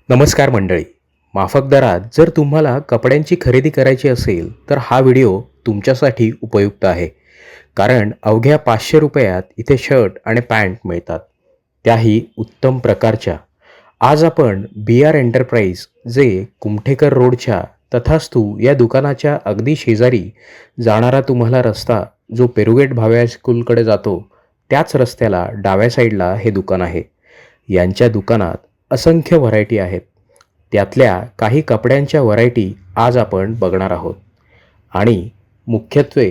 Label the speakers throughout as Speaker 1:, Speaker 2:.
Speaker 1: नमस्कार मंडळी. माफक दरात जर तुम्हाला कपड्यांची खरेदी करायची असेल तर हा व्हिडिओ तुमच्यासाठी उपयुक्त आहे. कारण अवघ्या 500 रुपयात इथे शर्ट आणि पॅन्ट मिळतात, त्याही उत्तम प्रकारच्या. आज आपण बी आर एंटरप्राइज जे कुमठेकर रोडच्या तथास्तू या दुकानाच्या अगदी शेजारी जाणारा तुम्हाला रस्ता जो पेरुगेट भावे हायस्कूलकडे जातो त्याच रस्त्याला डाव्या साईडला हे दुकान आहे. यांच्या दुकानात असंख्य व्हरायटी आहेत. त्यातल्या काही कपड्यांच्या व्हरायटी आज आपण बघणार आहोत. आणि मुख्यत्वे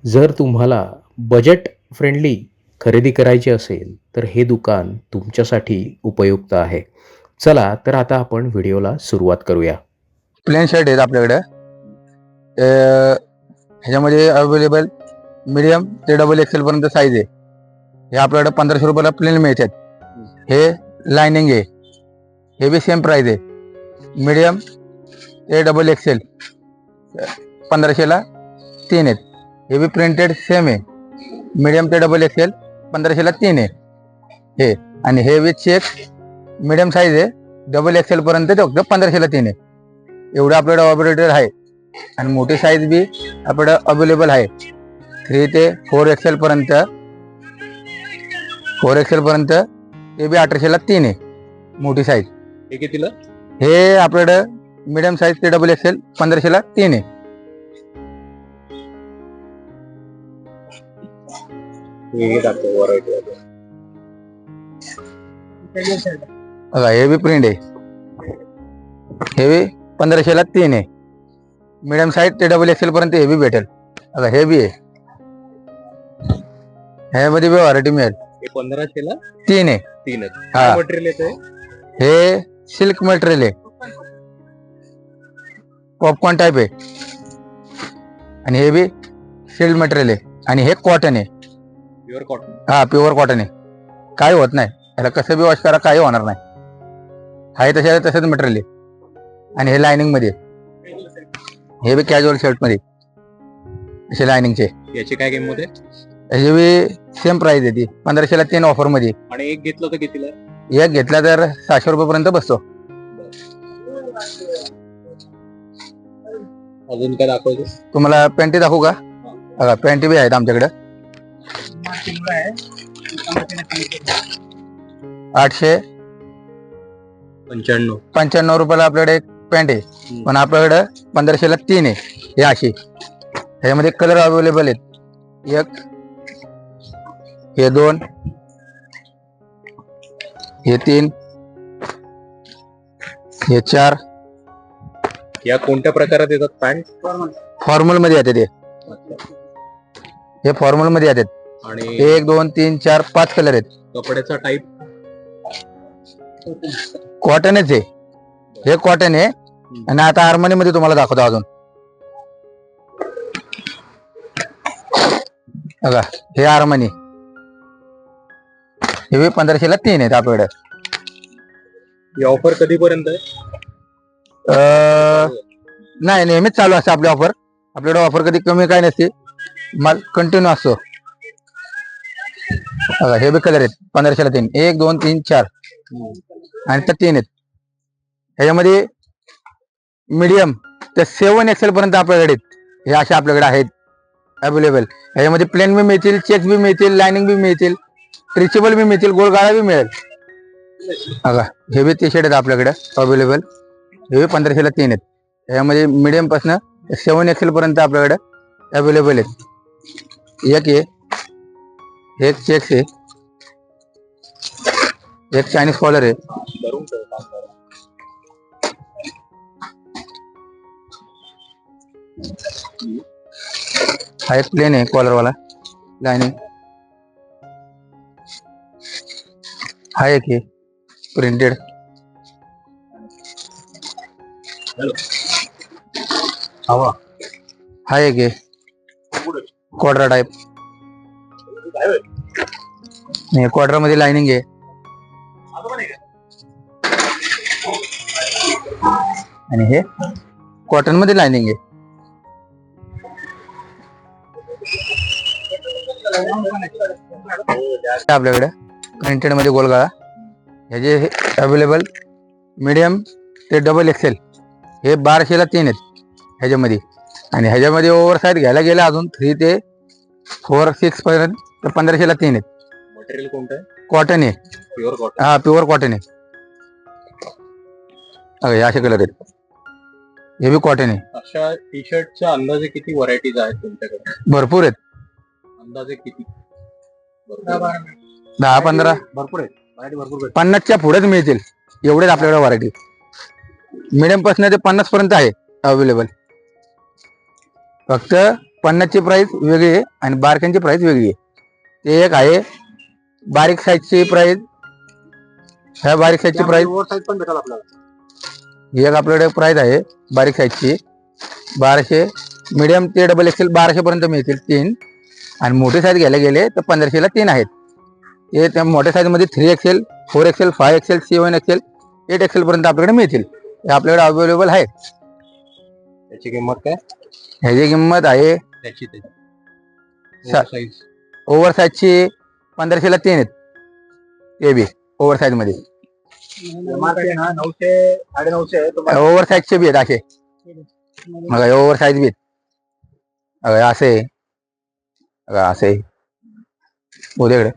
Speaker 1: जर तुम्हाला बजेट फ्रेंडली खरेदी करायची असेल तर हे दुकान तुमच्यासाठी उपयुक्त आहे. चला तर आता आपण व्हिडिओला सुरुवात करूया.
Speaker 2: प्लेन शर्ट आहेत आपल्याकडे. ह्याच्यामध्ये अवेलेबल मीडियम ते डबल एक्सेल पर्यंत साईज आहे. हे आपल्याकडे 1500 रुपयाला प्लेन मिळतात. हे लाइनिंग आहे. हे बी सेम प्राइस आहे. मीडियम ते डबल एक्सेल 1500ला 3 आहेत. हे बी प्रिंटेड सेम आहे. मीडियम ते डबल एक्सेल 1500ला 3 आहे हे. आणि हे बी चेक मीडियम साईज आहे. डबल एक्सेल पर्यंत ते फक्त 1500ला 3 आहे. एवढं आपल्याकडे ऑपरेटर आहे. आणि मोठी साईज बी आपल्याकडे अवेलेबल आहे. 3 ते 4 एक्सेल पर्यंत. 4 एक्सेल पर्यंत ते बी 1800ला 3 आहे मोठी साईज.
Speaker 3: हे कितीला?
Speaker 2: हे आपल्याकडे मीडियम साईज ते डबल एक्सेल 1500ला 3 आहे. बघा हे बी प्रिंट आहे. हे बी 1500ला 3 आहे. मीडियम साईज ते डबल एक्सेल पर्यंत हे बी भेटेल. बघा हे बी आहे. ह्यामध्ये बी व्हरायटी मिळेल.
Speaker 3: हे 1500ला
Speaker 2: 3 आहे.
Speaker 3: 3
Speaker 2: हा.
Speaker 3: काय मटेरियल येते?
Speaker 2: हे सिल्क मटेरियल आहे. पॉपकॉर्न टाईप आहे. आणि हे बी सिल्क मटेरियल आहे. आणि हे कॉटन आहे.
Speaker 3: Pure cotton.
Speaker 2: हा प्युअर कॉटन आहे. काय होत नाही याला. कसं बी वॉश करा काही होणार नाही. आहे तसंच मटेरियल आहे. आणि हे लाइनिंग मध्ये. हे बी कॅज्युअल शर्ट मध्ये असे लाइनिंगचे.
Speaker 3: याची काय किंमत आहे?
Speaker 2: याची बी सेम प्राइस आहे. ती 1500ला 3 ऑफर मध्ये.
Speaker 3: आणि एक घेतलं तर कितीला?
Speaker 2: एक घेतला तर 600 रुपये बसतो.
Speaker 3: अजून काय दाखवायचं?
Speaker 2: तुम्हाला पॅन्टी दाखवू का? बघा पॅन्टी बी आहेत आमच्याकडे. 895 रुपयाला आपल्याकडे एक पॅन्ट आहे. पण आपल्याकडे 1500ला 3 आहे. हे अशी. ह्याच्यामध्ये कलर अवेलेबल आहेत. एक, हे 2, हे 3, हे 4.
Speaker 3: या कोणत्या प्रकारात येतात पॅन्ट?
Speaker 2: फॉर्मल मध्ये येतात. हे फॉर्मल मध्ये येतात.
Speaker 3: आणि
Speaker 2: 1 2 3 4 5 कलर आहेत.
Speaker 3: कपड्याचा टाईप
Speaker 2: कॉटनच आहे. हे कॉटन आहे. आणि आता आर्मनी मध्ये तुम्हाला दाखवतो अजून. बघा हे आर्मनी. हे बी 1500ला 3 आहेत आपल्याकडे.
Speaker 3: ही ऑफर कधीपर्यंत आहे?
Speaker 2: नाही नेहमीच चालू असते आपली ऑफर. आपल्याकडे ऑफर कधी कमी काय नसते. माल कंटिन्यू असतो. बघा हे बी कलर आहेत 1500ला 3. 1 2 3 4 आणि तर 3 आहेत. ह्याच्यामध्ये मीडियम ते 7 एक्सेल पर्यंत आपल्याकडे हे असे आपल्याकडे आहेत अवेलेबल. ह्याच्यामध्ये प्लेन बी मिळतील, चेक्स बी मिळतील, लाइनिंग बी मिळतील, स्ट्रेचेबल बी मिळतील, गोलगाळा बी मिळेल. बघा हे बी टी शर्ट आहेत आपल्याकडे अवेलेबल. हे बी 1500ला 3 आहेत. ह्यामध्ये मीडियम पासून 7 एक्सेल पर्यंत आपल्याकडे अवेलेबल आहेत. एक आहे, एक चेक्स आहे, एक चायनीज कॉलर आहे. हा एक प्लेन आहे कॉलर वाला लाइनिंग. हा एक आहे प्रिंटेड. हा एक आहे क्वाड्रा टाइप. क्वाड्रा मध्ये लाइनिंग आहे. आणि हे कॉटन मध्ये लाइनिंग आहे. आपल्याकडे प्रिंटेड मध्ये गोलगळा ह्याचे अवेलेबल मीडियम ते डबल एक्सेल हे 1200ला 3 आहेत ह्याच्यामध्ये. आणि ह्याच्यामध्ये ओव्हर साईज घ्यायला गेलं अजून 3 ते 4, 6 पर्यंत तर 1500ला 3 आहेत.
Speaker 3: मटेरियल कोणतं आहे?
Speaker 2: कॉटन आहे.
Speaker 3: Pure cotton.
Speaker 2: हा प्युअर कॉटन आहे. हे असे कलर आहेत. हे बी कॉटन आहे.
Speaker 3: अशा टी शर्टच्या अंदाजे किती व्हरायटीज आहेत तुमच्याकडे?
Speaker 2: भरपूर आहेत.
Speaker 3: अंदाजे किती?
Speaker 2: 10-15
Speaker 3: भरपूर आहेत. व्हरायटी भरपूर आहेत.
Speaker 2: 50च्या पुढेच मिळतील एवढेच आपल्याकडे व्हरायटी. मिडियम पासून ते 50 पर्यंत आहे अवेलेबल. फक्त 50ची प्राइस वेगळी आहे आणि बारक्यांची प्राइस वेगळी आहे. ते एक आहे बारीक साईजची प्राइस. ह्या बारीक साईजची प्राइस
Speaker 3: साईज पण भेटेल आपल्याला.
Speaker 2: ही एक आपल्याकडे प्राइस आहे बारीक साईजची 1200. मिडियम ते डबल एक्सेल 1200 पर्यंत मिळतील 3. आणि मोठे साईज घ्यायला गेले तर 1500ला 3 आहेत. हे त्या मोठ्या साईजमध्ये 3XL, 4XL, 5XL, 7XL, 8XL पर्यंत आपल्याकडे मिळतील. हे आपल्याकडे अवेलेबल आहे.
Speaker 3: त्याची किंमत काय?
Speaker 2: ह्याची किंमत आहे
Speaker 3: त्याची साईज
Speaker 2: ओव्हर साईजची 1500ला 3 आहेत. ते बी ओव्हर साईज मध्ये.
Speaker 3: 900 950 आहे.
Speaker 2: ओव्हर साईजचे बी आहेत असे. बघा ओव्हर साईज बी आहेत. बघा असे बघा असे उद्याकडे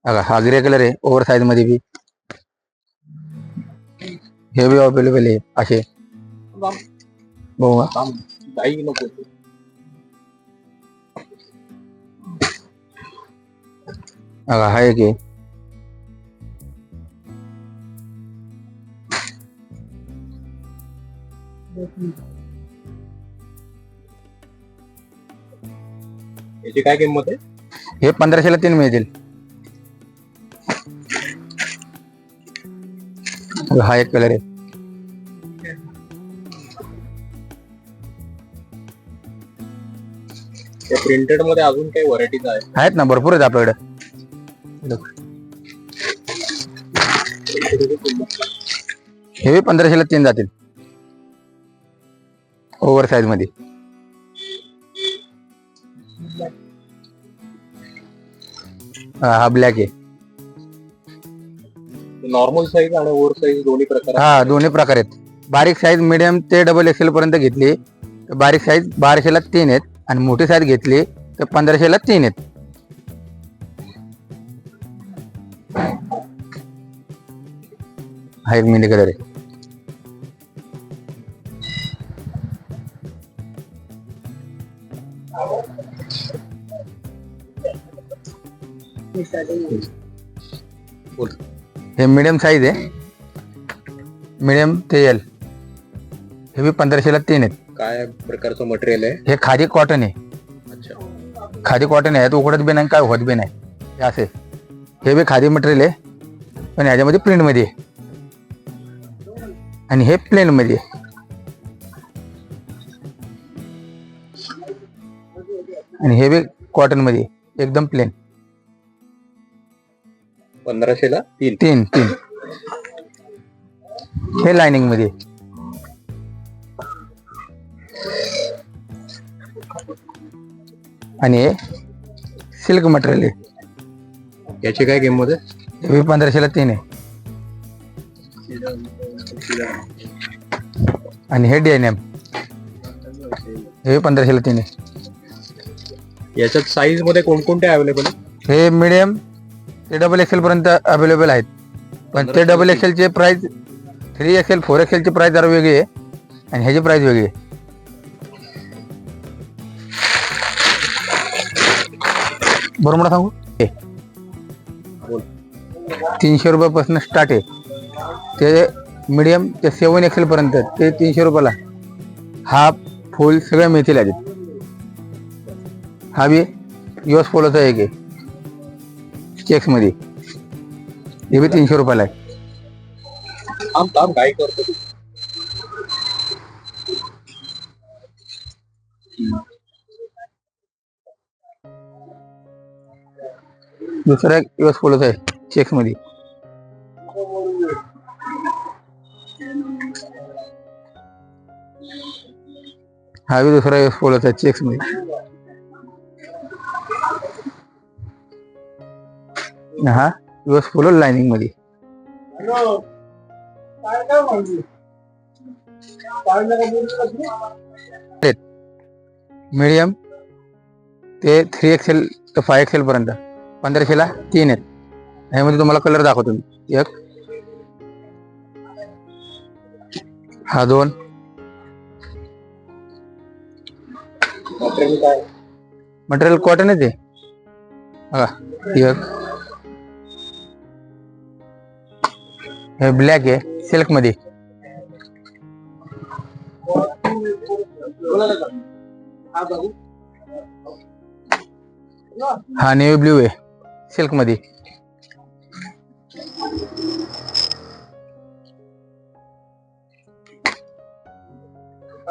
Speaker 2: बघा हा ग्रे कलर आहे ओव्हर साईज मध्ये बी. हे बी अवेलेबल आहे असे. बघू
Speaker 3: काही नको.
Speaker 2: बघा हा एक आहे.
Speaker 3: याची काय किंमत आहे?
Speaker 2: हे 1500ला 3 मिळतील. हा एक कलर आहे.
Speaker 3: प्रिंटेड मध्ये अजून काही व्हरायटीज
Speaker 2: आहेत ना भरपूर आहेत आपल्याकडे. हे बी 1500ला 3 जातील ओव्हर साईज मध्ये. हा ब्लॅक आहे.
Speaker 3: नॉर्मल साईज आणि ओव्हर साईज दोन्ही प्रकार.
Speaker 2: हा दोन्ही प्रकार आहेत. बारीक साईज मिडियम ते डबल एक्सेल पर्यंत घेतली तर बारीक साईज 1200ला 3 आहेत. आणि मोठी साईज घेतली तर 1500ला 3 आहेत. हा एक मिनी कलर आहे. हे मिडियम साईज आहे. मिडियम ते एल. हे बी 1500ला 3 आहेत.
Speaker 3: काय प्रकारचं मटेरियल आहे?
Speaker 2: हे खादी कॉटन आहे.
Speaker 3: अच्छा.
Speaker 2: खादी कॉटन आहे. उकडत बी नाही काय होत बी नाही. हे असे हे बी खादी मटेरियल आहे पण ह्याच्यामध्ये प्रिंट मध्ये आहे. आणि हे प्लेन मध्ये आहे. आणि हे बी कॉटन मध्ये एकदम प्लेन.
Speaker 3: 1500ला 3.
Speaker 2: 3 हे लाइनिंग मध्ये. आणि हे सिल्क मटेरियल आहे.
Speaker 3: याची काय किंमत आहे?
Speaker 2: हे बी 1500ला 3 आहे. आणि हे DNM हे 1500ला 3 आहे.
Speaker 3: याच्यात साईज मध्ये कोणकोणते अवेलेबल आहे?
Speaker 2: हे मिडियम ते डबल एक्सेल पर्यंत अवेलेबल आहेत. पण ते डबल एक्सेलचे प्राइस 3XL, 4XL ची प्राइस जरा वेगळी आहे आणि ह्याची प्राइस वेगळी आहे. बरोबर सांगू 300 रुपयापासून स्टार्ट आहे. ते मिडियम ते 7XL पर्यंत ते 300 रुपयाला. हाफ फुल सगळे मिळतील याच्यात. हा बी US पोलोचा एक आहे चेक्स मध्ये. हे बी 300 रुपयाला आहे.
Speaker 3: काय करतो?
Speaker 2: दुसरा एक US पोलोचा आहे चेक्स मध्ये. हा बी दुसरा US पोलोचा आहे चेक्स मध्ये. हा US पोलो लाइनिंग मध्ये. मीडियम ते 3XL ते 5XL पर्यंत 1500ला 3 आहेत. ह्यामध्ये तुम्हाला कलर दाखवतो मी. एक, हा 2, मटेरियल कॉटन आहे ते बघा. एक, हे ब्लॅक आहे सिल्क मध्ये. हा नेव्ही ब्ल्यू आहे सिल्क मध्ये.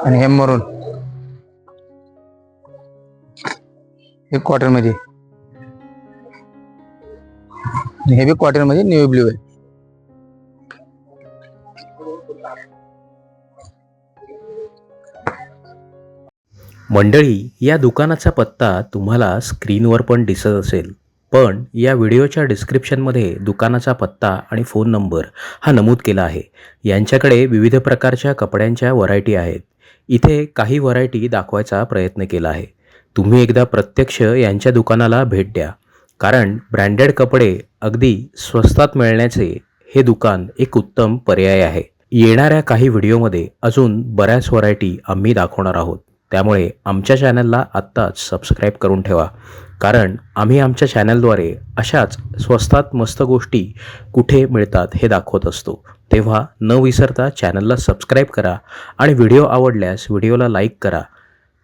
Speaker 2: आणि हे मरून, हे कॉटन मध्ये. हे बी कॉटन मध्ये नेव्ही ब्ल्यू आहे.
Speaker 1: मंडळी, या दुकानाचा पत्ता तुम्हाला स्क्रीनवर पण दिसत असेल, पण या व्हिडिओच्या डिस्क्रिप्शनमध्ये दुकानाचा पत्ता आणि फोन नंबर हा नमूद केला आहे. यांच्याकडे विविध प्रकारच्या कपड्यांच्या व्हरायटी आहेत. इथे काही व्हरायटी दाखवायचा प्रयत्न केला आहे. तुम्ही एकदा प्रत्यक्ष यांच्या दुकानाला भेट द्या, कारण ब्रँडेड कपडे अगदी स्वस्तात मिळण्याचे हे दुकान एक उत्तम पर्याय आहे. येणाऱ्या काही व्हिडिओमध्ये अजून बऱ्याच व्हरायटी आम्ही दाखवणार आहोत. त्यामुळे आमच्या चॅनलला आत्ताच सबस्क्राईब करून ठेवा, कारण आम्ही आमच्या चॅनलद्वारे अशाच स्वस्तात मस्त गोष्टी कुठे मिळतात हे दाखवत असतो. तेव्हा न विसरता चॅनलला सबस्क्राईब करा आणि व्हिडिओ आवडल्यास व्हिडिओला लाईक करा.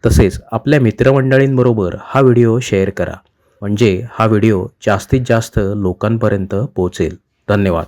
Speaker 1: तसेच आपल्या मित्रमंडळींबरोबर हा व्हिडिओ शेअर करा, म्हणजे हा व्हिडिओ जास्तीत जास्त लोकांपर्यंत पोहोचेल. धन्यवाद.